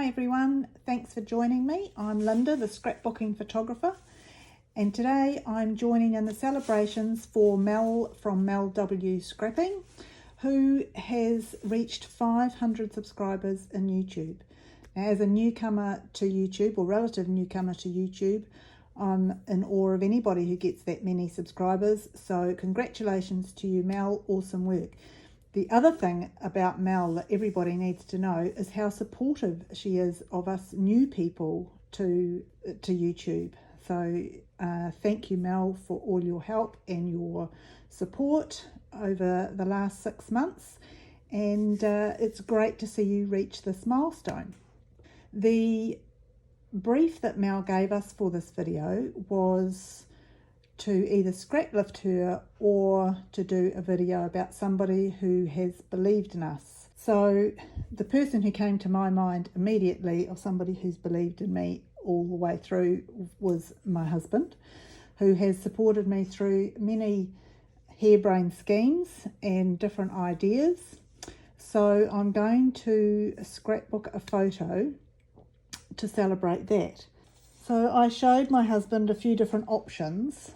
Hi everyone, thanks for joining me. I'm Linda, the scrapbooking photographer, and today I'm joining in the celebrations for Mel from Mel W Scrapping, who has reached 500 subscribers in YouTube. Now, as a newcomer to YouTube, or relative newcomer to YouTube, I'm in awe of anybody who gets that many subscribers, so congratulations to you, Mel, awesome work. The other thing about Mel that everybody needs to know is how supportive she is of us new people to YouTube. So thank you, Mel, for all your help and your support over the last 6 months. And it's great to see you reach this milestone. The brief that Mel gave us for this video was to either scrap lift her or to do a video about somebody who has believed in us. So the person who came to my mind immediately of somebody who's believed in me all the way through was my husband, who has supported me through many harebrained schemes and different ideas. So I'm going to scrapbook a photo to celebrate that. So I showed my husband a few different options.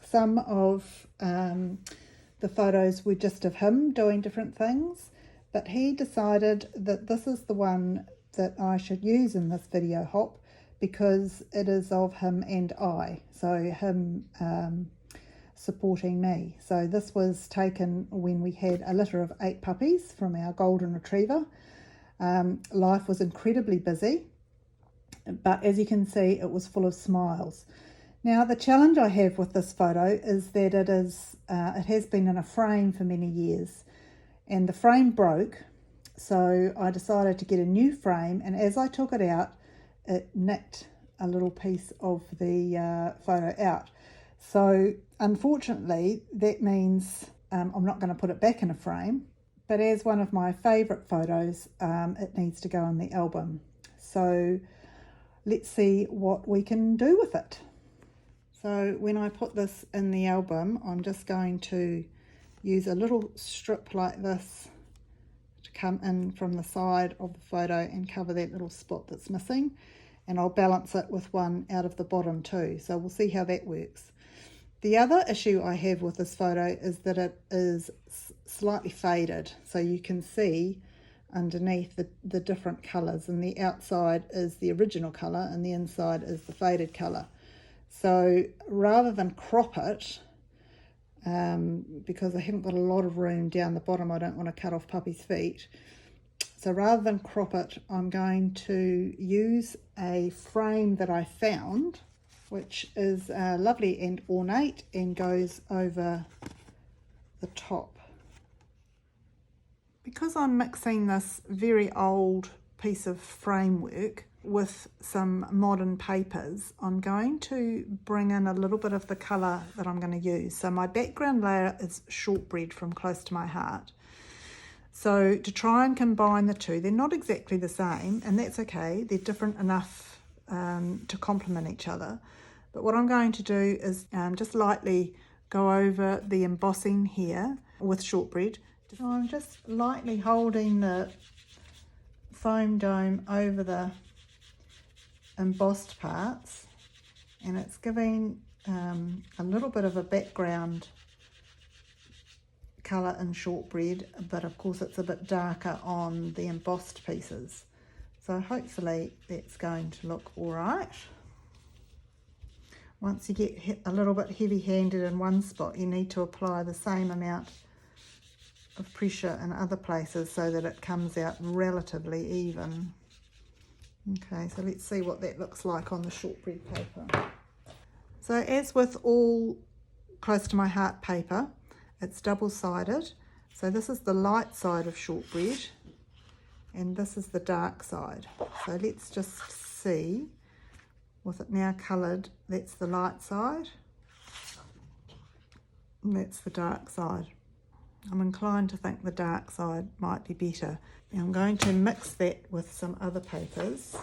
Some of the photos were just of him doing different things, but he decided that this is the one that I should use in this video hop because it is of him and I, so him supporting me. So this was taken when we had a litter of 8 puppies from our golden retriever. Life was incredibly busy, but as you can see, it was full of smiles. Now, the challenge I have with this photo is that it has been in a frame for many years, and the frame broke, so I decided to get a new frame, and as I took it out, it nicked a little piece of the photo out. So unfortunately, that means I'm not going to put it back in a frame, but as one of my favourite photos, it needs to go in the album. So let's see what we can do with it. So when I put this in the album, I'm just going to use a little strip like this to come in from the side of the photo and cover that little spot that's missing. And I'll balance it with one out of the bottom too. So we'll see how that works. The other issue I have with this photo is that it is slightly faded. So you can see underneath the different colours, and the outside is the original colour and the inside is the faded colour. So rather than crop it, because I haven't got a lot of room down the bottom, I don't want to cut off Puppy's feet. So rather than crop it, I'm going to use a frame that I found, which is lovely and ornate and goes over the top. Because I'm mixing this very old piece of framework with some modern papers, I'm going to bring in a little bit of the colour that I'm going to use. So my background layer is shortbread from Close to My Heart. So to try and combine the two, they're not exactly the same, and that's okay. They're different enough to complement each other. But what I'm going to do is just lightly go over the embossing here with shortbread. So I'm just lightly holding the foam dome over the embossed parts, and it's giving a little bit of a background colour in shortbread, but of course it's a bit darker on the embossed pieces. So hopefully that's going to look all right. Once you get a little bit heavy-handed in one spot, you need to apply the same amount of pressure in other places so that it comes out relatively even. Okay, so let's see what that looks like on the shortbread paper. So as with all Close to My Heart paper, it's double-sided. So this is the light side of shortbread and this is the dark side. So let's just see, with it now coloured, that's the light side and that's the dark side. I'm inclined to think the dark side might be better. Now I'm going to mix that with some other papers.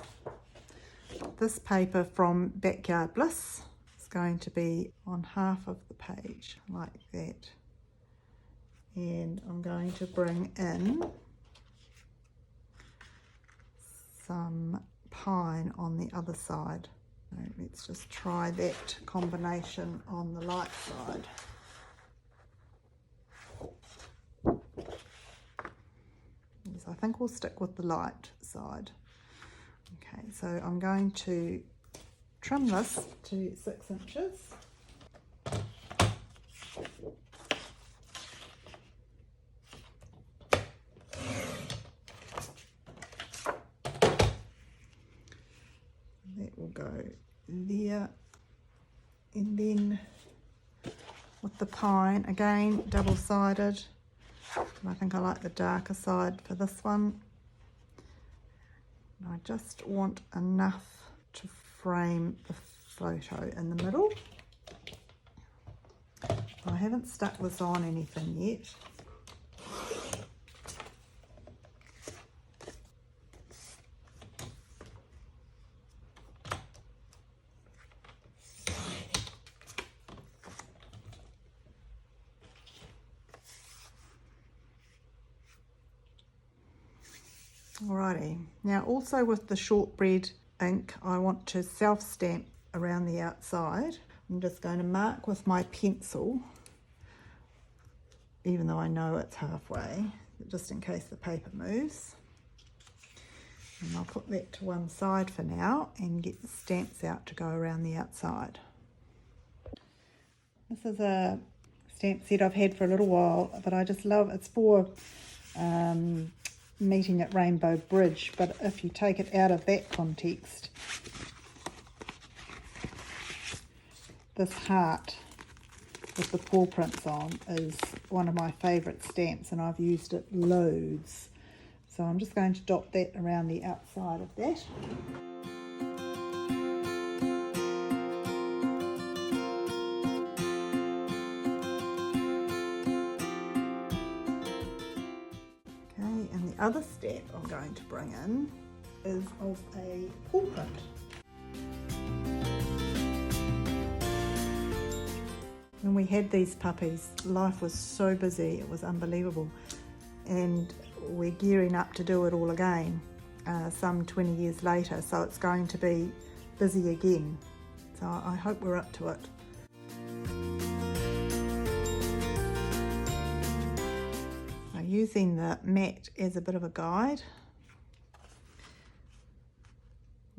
This paper from Backyard Bliss is going to be on half of the page, like that. And I'm going to bring in some pine on the other side. So let's just try that combination on the light side. Yes, I think we'll stick with the light side. Okay, so I'm going to trim this to 6 inches. That will go there, and then with the pine, again double-sided. I think I like the darker side for this one. I just want enough to frame the photo in the middle. I haven't stuck this on anything yet. Alrighty, now also with the shortbread ink, I want to self-stamp around the outside. I'm just going to mark with my pencil, even though I know it's halfway, just in case the paper moves. And I'll put that to one side for now and get the stamps out to go around the outside. This is a stamp set I've had for a little while, but I just love it's for meeting at Rainbow Bridge, but if you take it out of that context, this heart with the paw prints on is one of my favourite stamps, and I've used it loads. So I'm just going to dot that around the outside of that. Other stamp I'm going to bring in is of a paw print. When we had these puppies, life was so busy, it was unbelievable, and we're gearing up to do it all again some 20 years later, so it's going to be busy again, so I hope we're up to it. Using the mat as a bit of a guide,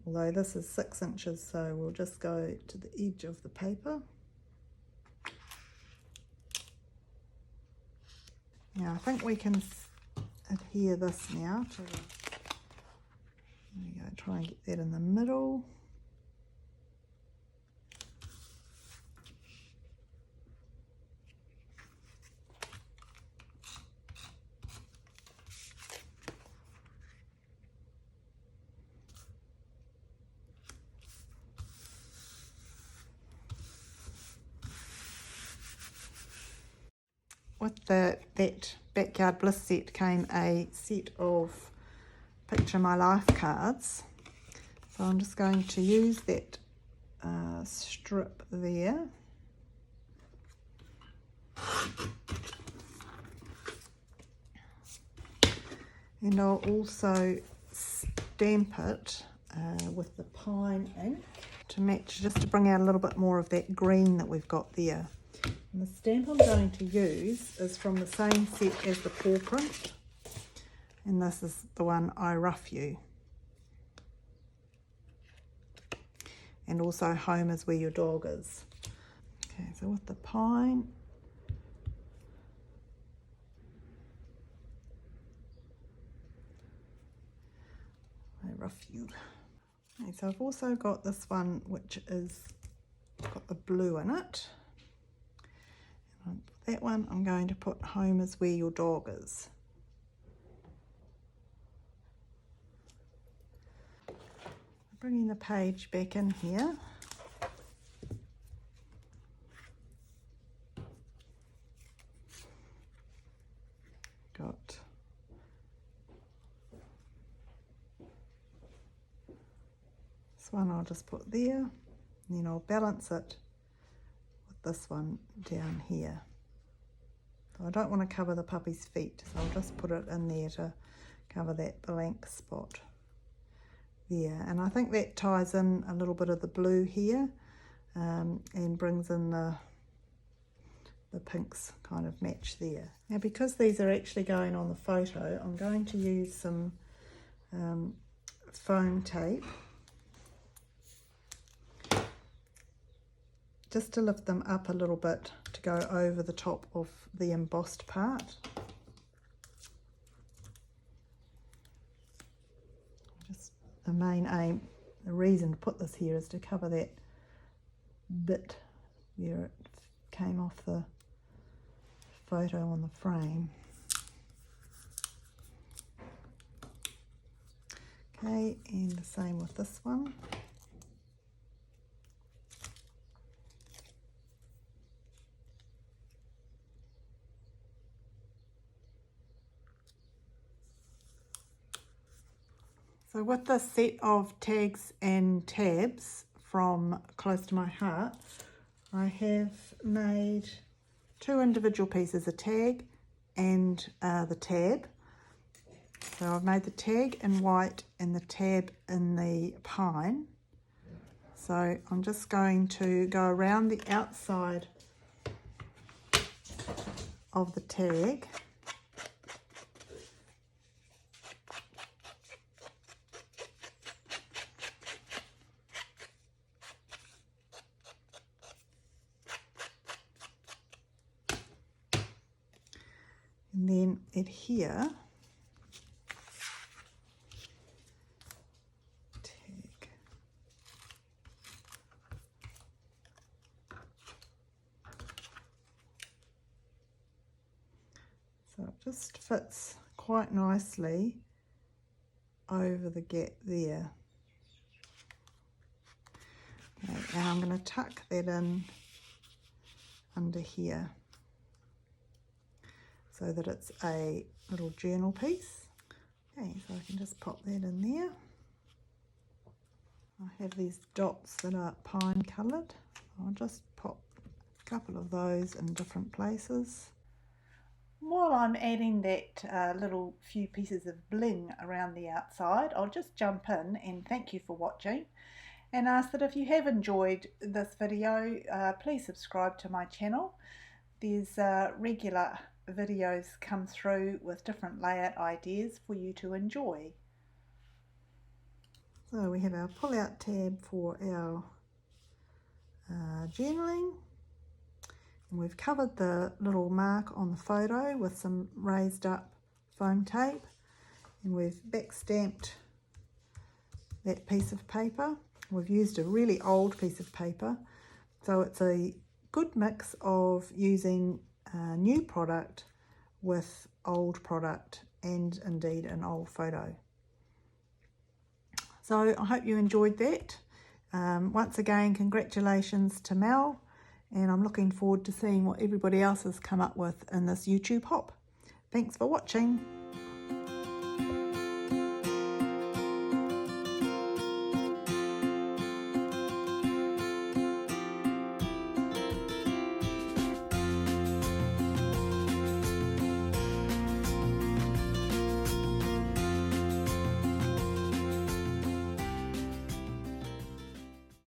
although this is 6 inches, so we'll just go to the edge of the paper. Now I think we can adhere this now to, there we go, try and get that in the middle. With that Backyard Bliss set came a set of Picture My Life cards. So I'm just going to use that strip there. And I'll also stamp it with the pine ink to match, just to bring out a little bit more of that green that we've got there. And the stamp I'm going to use is from the same set as the paw print, and this is the one I Rough You. And also Home is Where Your Dog Is. Okay, so with the pine, I Rough You. Okay, so I've also got this one which is got the blue in it. And that one I'm going to put Home is Where Your Dog Is. Bringing the page back in here. Got this one I'll just put there, and then I'll balance it with this one down here. So I don't want to cover the puppy's feet, so I'll just put it in there to cover that blank spot. there. And I think that ties in a little bit of the blue here and brings in the pinks kind of match there. Now because these are actually going on the photo, I'm going to use some foam tape just to lift them up a little bit to go over the top of the embossed part. Just the main aim, the reason to put this here is to cover that bit where it came off the photo on the frame. Okay, and the same with this one. So with this set of tags and tabs from Close to My Heart, I have made 2 individual pieces, a tag and the tab. So I've made the tag in white and the tab in the pine. So I'm just going to go around the outside of the tag. And then adhere tag. So it just fits quite nicely over the gap there. Okay, and I'm going to tuck that in under here, so that it's a little journal piece. Okay, so I can just pop that in there. I have these dots that are pine coloured. I'll just pop a couple of those in different places. While I'm adding that little few pieces of bling around the outside, I'll just jump in and thank you for watching and ask that if you have enjoyed this video, please subscribe to my channel. There's regular videos come through with different layout ideas for you to enjoy. So we have our pull out tab for our journaling, and we've covered the little mark on the photo with some raised up foam tape, and we've back stamped that piece of paper. We've used a really old piece of paper, so it's a good mix of using new product with old product and indeed an old photo. So I hope you enjoyed that. Once again, congratulations to Mel, and I'm looking forward to seeing what everybody else has come up with in this YouTube hop. Thanks for watching.